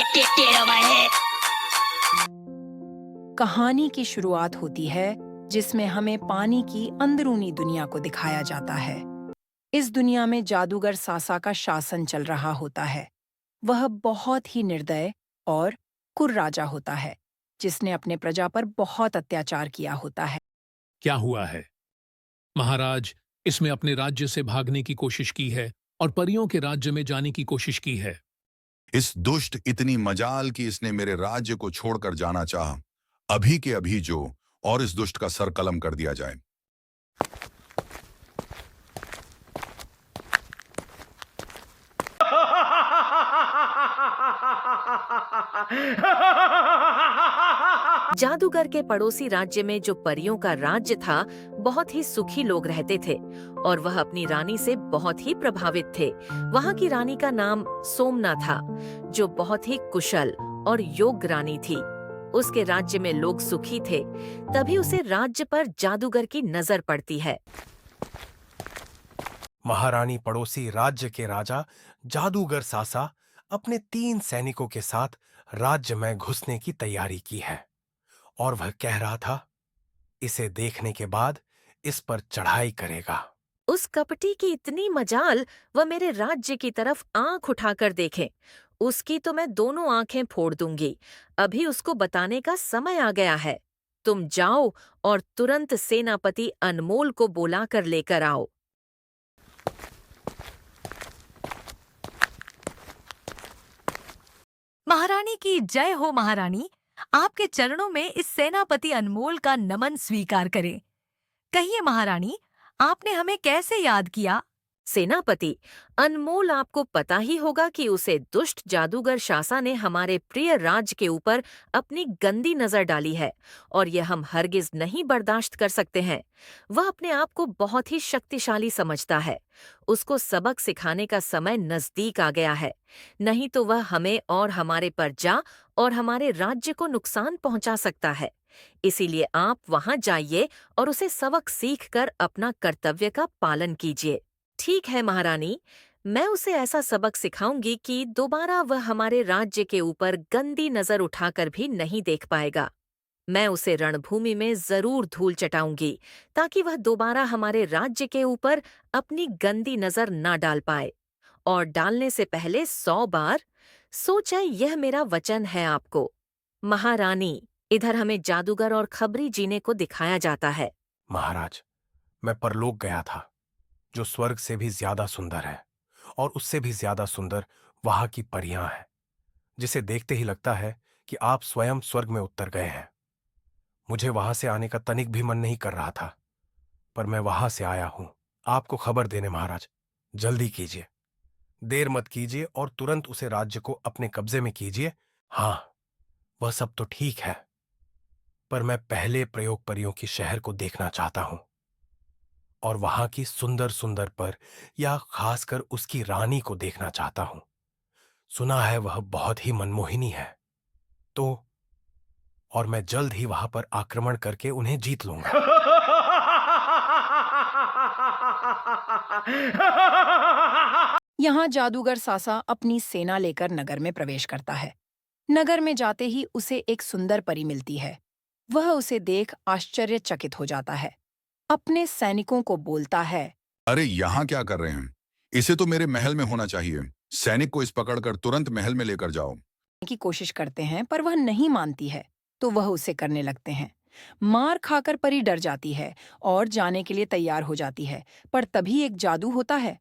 Get on my head. कहानी की शुरुआत होती है जिसमें हमें पानी की अंदरूनी दुनिया को दिखाया जाता है। इस दुनिया में जादूगर सासा का शासन चल रहा होता है। वह बहुत ही निर्दय और कुर राजा होता है, जिसने अपने प्रजा पर बहुत अत्याचार किया होता है। क्या हुआ है? महाराज, इसमें अपने राज्य से भागने की कोशिश की है और परियों के राज्य में जाने की कोशिश की है। इस दुष्ट इतनी मजाल कि इसने मेरे राज्य को छोड़कर जाना चाहा। अभी के अभी जो और इस दुष्ट का सर कलम कर दिया जाए। जादूगर के पड़ोसी राज्य में जो परियों का राज्य था, बहुत ही सुखी लोग रहते थे और वह अपनी रानी से बहुत ही प्रभावित थे। वहाँ की रानी का नाम सोमना था, जो बहुत ही कुशल और योग्य रानी थी। उसके राज्य में लोग सुखी थे। तभी उसे राज्य पर जादूगर की नजर पड़ती है। महारानी पड़ोसी राज्य के राजा जादूगर सासा अपने 3 सैनिकों के साथ राज्य में घुसने की तैयारी की है और वह कह रहा था, इसे देखने के बाद इस पर चढ़ाई करेगा। उस कपटी की इतनी मजाल, वह मेरे राज्य की तरफ आंख उठाकर देखे। उसकी तो मैं दोनों आंखें फोड़ दूंगी। अभी उसको बताने का समय आ गया है। तुम जाओ और तुरंत सेनापति अनमोल को बुलाकर लेकर आओ। महारानी की जय हो। महारानी, आपके चरणों में इस सेनापति अनमोल का नमन स्वीकार करें। कहिए महारानी, आपने हमें कैसे याद किया? सेनापति अनमोल, आपको पता ही होगा कि उसे दुष्ट जादूगर शासा ने हमारे प्रिय राज के ऊपर अपनी गंदी नजर डाली है और यह हम हरगिज नहीं बर्दाश्त कर सकते हैं। वह अपने आप को बहुत ही शक्तिशाली समझता है। उसको सबक सिखाने का समय नजदीक आ गया है, नहीं तो वह हमें और हमारे प्रजा और हमारे राज्य को नुकसान पहुंचा सकता है। इसीलिए आप वहां जाइए और उसे सबक सीखकर अपना कर्तव्य का पालन कीजिए। ठीक है महारानी, मैं उसे ऐसा सबक सिखाऊंगी कि दोबारा वह हमारे राज्य के ऊपर गंदी नजर उठाकर भी नहीं देख पाएगा। मैं उसे रणभूमि में जरूर धूल चटाऊंगी ताकि वह दोबारा हमारे राज्य के ऊपर अपनी गंदी नजर ना डाल पाए। और डालने से पहले 100 बार सोचा, यह मेरा वचन है आपको। महारानी, इधर हमें जादूगर और खबरी जीने को दिखाया जाता है। महाराज, मैं परलोक गया था, जो स्वर्ग से भी ज्यादा सुंदर है, और उससे भी ज्यादा सुंदर वहां की परियां हैं, जिसे देखते ही लगता है कि आप स्वयं स्वर्ग में उतर गए हैं। मुझे वहां से आने का तनिक भी मन नहीं कर रहा था, पर मैं वहां से आया हूं आपको खबर देने। महाराज, जल्दी कीजिए, देर मत कीजिए और तुरंत उसे राज्य को अपने कब्जे में कीजिए। हाँ, वह सब तो ठीक है, पर मैं पहले प्रयोग परियों की शहर को देखना चाहता हूं और वहां की सुंदर सुंदर पर या खासकर उसकी रानी को देखना चाहता हूं। सुना है वह बहुत ही मनमोहिनी है। तो और मैं जल्द ही वहां पर आक्रमण करके उन्हें जीत लूंगा। यहाँ जादूगर सासा अपनी सेना लेकर नगर में प्रवेश करता है। नगर में जाते ही उसे एक सुंदर परी मिलती है। वह उसे देख आश्चर्यचकित हो जाता है। अपने सैनिकों को बोलता है, अरे यहाँ क्या कर रहे हैं? इसे तो मेरे महल में होना चाहिए। सैनिक को इस पकड़कर तुरंत महल में लेकर जाओ। की कोशिश करते हैं पर वह नहीं मानती है, तो वह उसे करने लगते हैं। मार खाकर परी डर जाती है और जाने के लिए तैयार हो जाती है, पर तभी एक जादू होता है।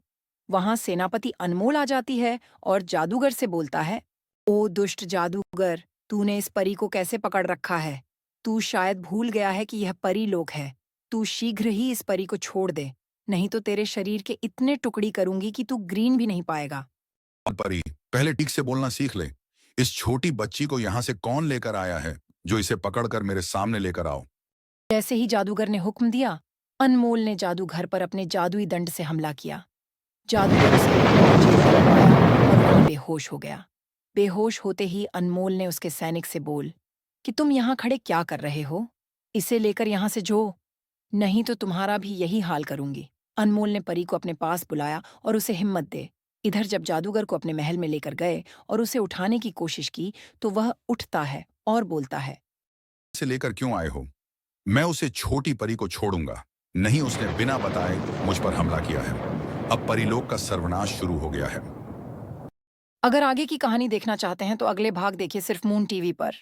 वहां सेनापति अनमोल आ जाती है और जादूगर से बोलता है, ओ दुष्ट जादूगर, तूने इस परी को कैसे पकड़ रखा है? तू शायद भूल गया है कि यह परी लोक है। तू शीघ्र ही इस परी को छोड़ दे, नहीं तो तेरे शरीर के इतने टुकड़ी करूंगी कि तू ग्रीन भी नहीं पाएगा। परी, पहले ठीक से बोलना सीख ले। इस छोटी बच्ची को यहाँ से कौन लेकर आया है जो इसे पकड़कर मेरे सामने लेकर आओ? जैसे ही जादूगर ने हुक्म दिया, अनमोल ने जादूगर पर अपने जादुई दंड से हमला किया। जादूगर उसे नीचे गिरा पाया और वह बेहोश हो गया। बेहोश होते ही अनमोल ने उसके सैनिक से बोल कि तुम यहाँ खड़े क्या कर रहे हो? इसे लेकर यहाँ से जो, नहीं तो तुम्हारा भी यही हाल करूंगी। अनमोल ने परी को अपने पास बुलाया और उसे हिम्मत दे, इधर जब जादूगर को अपने महल में लेकर गए और उसे उठाने की कोशिश की तो वह उठता है और बोलता है, से लेकर क्यों आए हो? मैं उसे छोटी परी को छोड़ूंगा नहीं। उसने बिना बताए मुझ पर हमला किया है। अब परीलोक का सर्वनाश शुरू हो गया है। अगर आगे की कहानी देखना चाहते हैं तो अगले भाग देखिए सिर्फ मून टीवी पर।